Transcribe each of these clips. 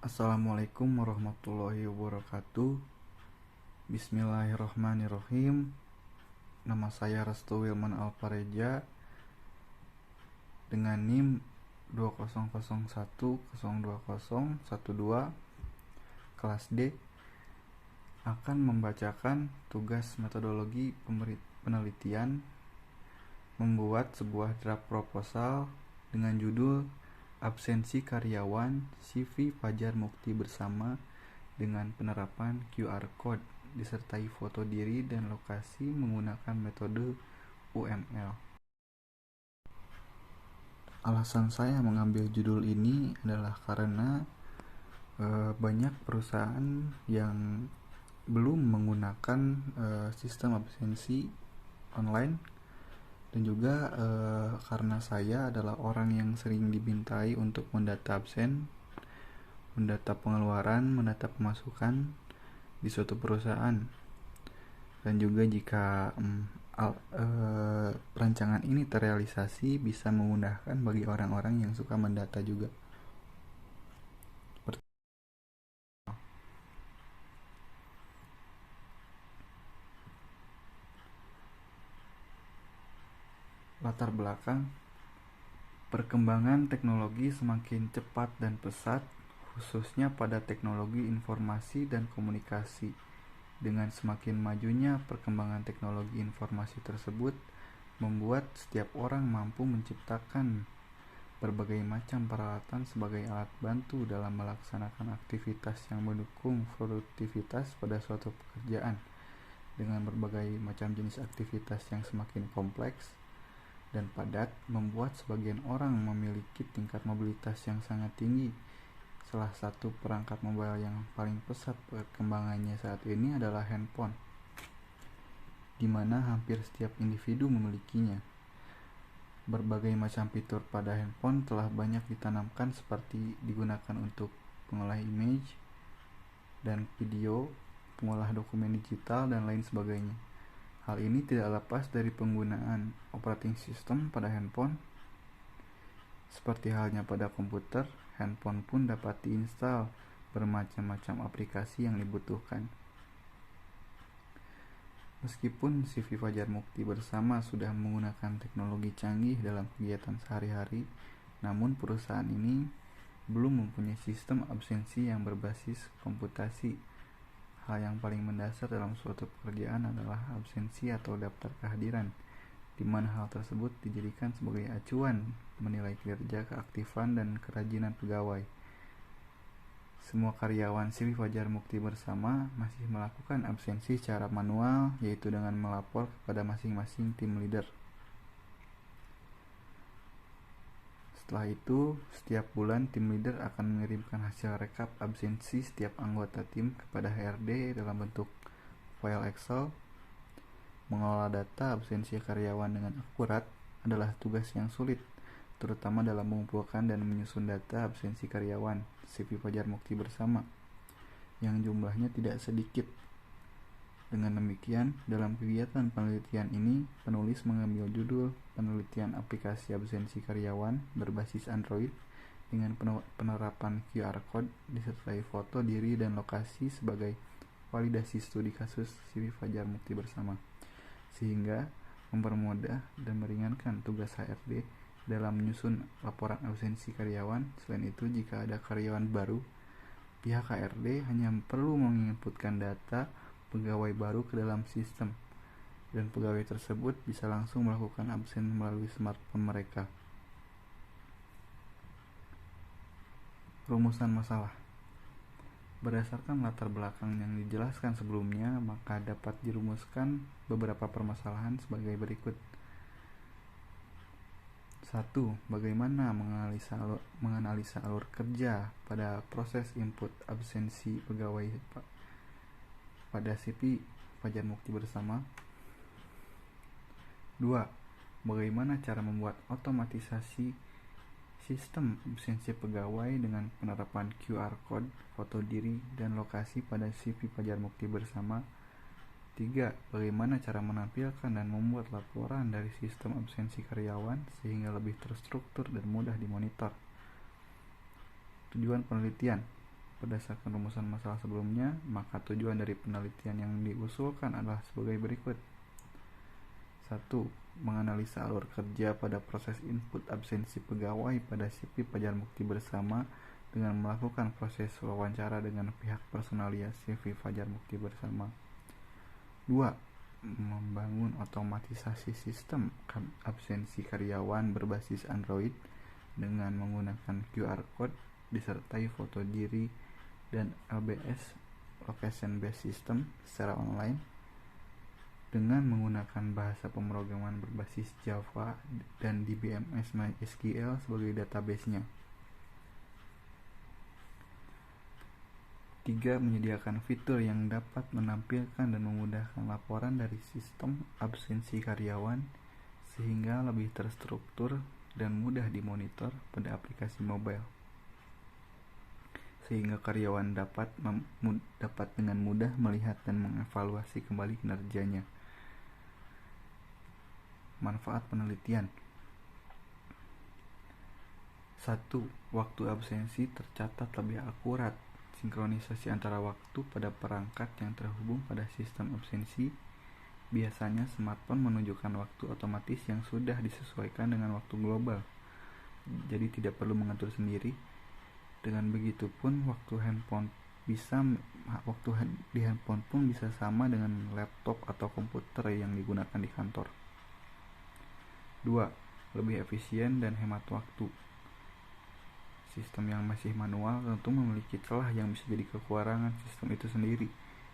Assalamualaikum warahmatullahi wabarakatuh. Bismillahirrahmanirrahim. Nama saya Restu Wilman Alpareja dengan NIM 2001020012 kelas D akan membacakan tugas metodologi penelitian membuat sebuah draft proposal dengan judul Absensi Karyawan CV Fajar Mukti Bersama dengan penerapan QR Code disertai foto diri dan lokasi menggunakan metode UML. Alasan saya mengambil judul ini adalah karena banyak perusahaan yang belum menggunakan sistem absensi online, dan juga karena saya adalah orang yang sering dimintai untuk mendata absen, mendata pengeluaran, mendata pemasukan di suatu perusahaan. Dan juga jika rancangan ini terrealisasi, bisa memudahkan bagi orang-orang yang suka mendata juga. Latar belakang: perkembangan teknologi semakin cepat dan pesat, khususnya pada teknologi informasi dan komunikasi. Dengan semakin majunya perkembangan teknologi informasi tersebut, membuat setiap orang mampu menciptakan berbagai macam peralatan sebagai alat bantu dalam melaksanakan aktivitas yang mendukung produktivitas pada suatu pekerjaan. Dengan berbagai macam jenis aktivitas yang semakin kompleks dan padat, membuat sebagian orang memiliki tingkat mobilitas yang sangat tinggi. Salah satu perangkat mobile yang paling pesat perkembangannya saat ini adalah handphone, di mana hampir setiap individu memilikinya. Berbagai macam fitur pada handphone telah banyak ditanamkan, seperti digunakan untuk pengolah image dan video, pengolah dokumen digital, dan lain sebagainya. Hal ini tidak lepas dari penggunaan operating system pada handphone. Seperti halnya pada komputer, handphone pun dapat diinstal bermacam-macam aplikasi yang dibutuhkan. Meskipun CV Fajar Mukti Bersama sudah menggunakan teknologi canggih dalam kegiatan sehari-hari, namun perusahaan ini belum mempunyai sistem absensi yang berbasis komputasi. Hal yang paling mendasar dalam suatu pekerjaan adalah absensi atau daftar kehadiran, di mana hal tersebut dijadikan sebagai acuan menilai kinerja, keaktifan, dan kerajinan pegawai. Semua karyawan CV Fajar Mukti Bersama masih melakukan absensi secara manual, yaitu dengan melapor kepada masing-masing tim leader. Setelah itu, setiap bulan tim leader akan mengirimkan hasil rekap absensi setiap anggota tim kepada HRD dalam bentuk file Excel. Mengelola data absensi karyawan dengan akurat adalah tugas yang sulit, terutama dalam mengumpulkan dan menyusun data absensi karyawan CV Fajar Mukti Bersama yang jumlahnya tidak sedikit. Dengan demikian, dalam kegiatan penelitian ini, penulis mengambil judul penelitian aplikasi absensi karyawan berbasis Android dengan penerapan QR Code disertai foto diri dan lokasi sebagai validasi studi kasus CV Fajar Mukti Bersama, sehingga mempermudah dan meringankan tugas HRD dalam menyusun laporan absensi karyawan. Selain itu, jika ada karyawan baru, pihak HRD hanya perlu menginputkan data pegawai baru ke dalam sistem, dan pegawai tersebut bisa langsung melakukan absen melalui smartphone mereka. Rumusan masalah. Berdasarkan latar belakang yang dijelaskan sebelumnya, maka dapat dirumuskan beberapa permasalahan sebagai berikut. 1. Bagaimana menganalisa alur kerja pada proses input absensi pegawai pada CV Fajar Mukti Bersama. 2. Bagaimana cara membuat otomatisasi sistem absensi pegawai dengan penerapan QR Code, foto diri, dan lokasi pada CV Fajar Mukti Bersama. 3. Bagaimana cara menampilkan dan membuat laporan dari sistem absensi karyawan sehingga lebih terstruktur dan mudah dimonitor. Tujuan penelitian: berdasarkan rumusan masalah sebelumnya, maka tujuan dari penelitian yang diusulkan adalah sebagai berikut. 1. Menganalisa alur kerja pada proses input absensi pegawai pada CV Fajar Mukti Bersama dengan melakukan proses wawancara dengan pihak personalia CV Fajar Mukti Bersama. 2. Membangun otomatisasi sistem absensi karyawan berbasis Android dengan menggunakan QR Code disertai foto diri dan LBS Location Based System secara online dengan menggunakan bahasa pemrograman berbasis Java dan DBMS MySQL sebagai database-nya. 3. Menyediakan fitur yang dapat menampilkan dan memudahkan laporan dari sistem absensi karyawan sehingga lebih terstruktur dan mudah dimonitor pada aplikasi mobile, sehingga karyawan dapat dengan mudah melihat dan mengevaluasi kembali kinerjanya. Manfaat penelitian. 1. Waktu absensi tercatat lebih akurat. Sinkronisasi antara waktu pada perangkat yang terhubung pada sistem absensi. Biasanya smartphone menunjukkan waktu otomatis yang sudah disesuaikan dengan waktu global, jadi tidak perlu mengatur sendiri. Dengan begitu pun waktu di handphone pun bisa sama dengan laptop atau komputer yang digunakan di kantor. 2. Lebih efisien dan hemat waktu. Sistem yang masih manual tentu memiliki celah yang bisa jadi kekurangan sistem itu sendiri,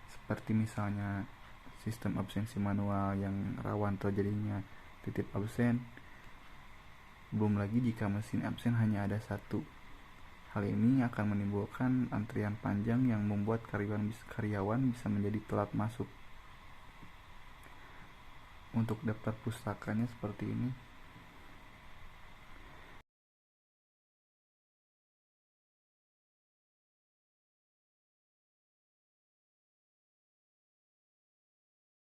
seperti misalnya sistem absensi manual yang rawan terjadinya titip absen. Belum lagi jika mesin absen hanya ada satu. Hal ini akan menimbulkan antrian panjang yang membuat karyawan bisa menjadi telat masuk. Untuk daftar pustakanya seperti ini.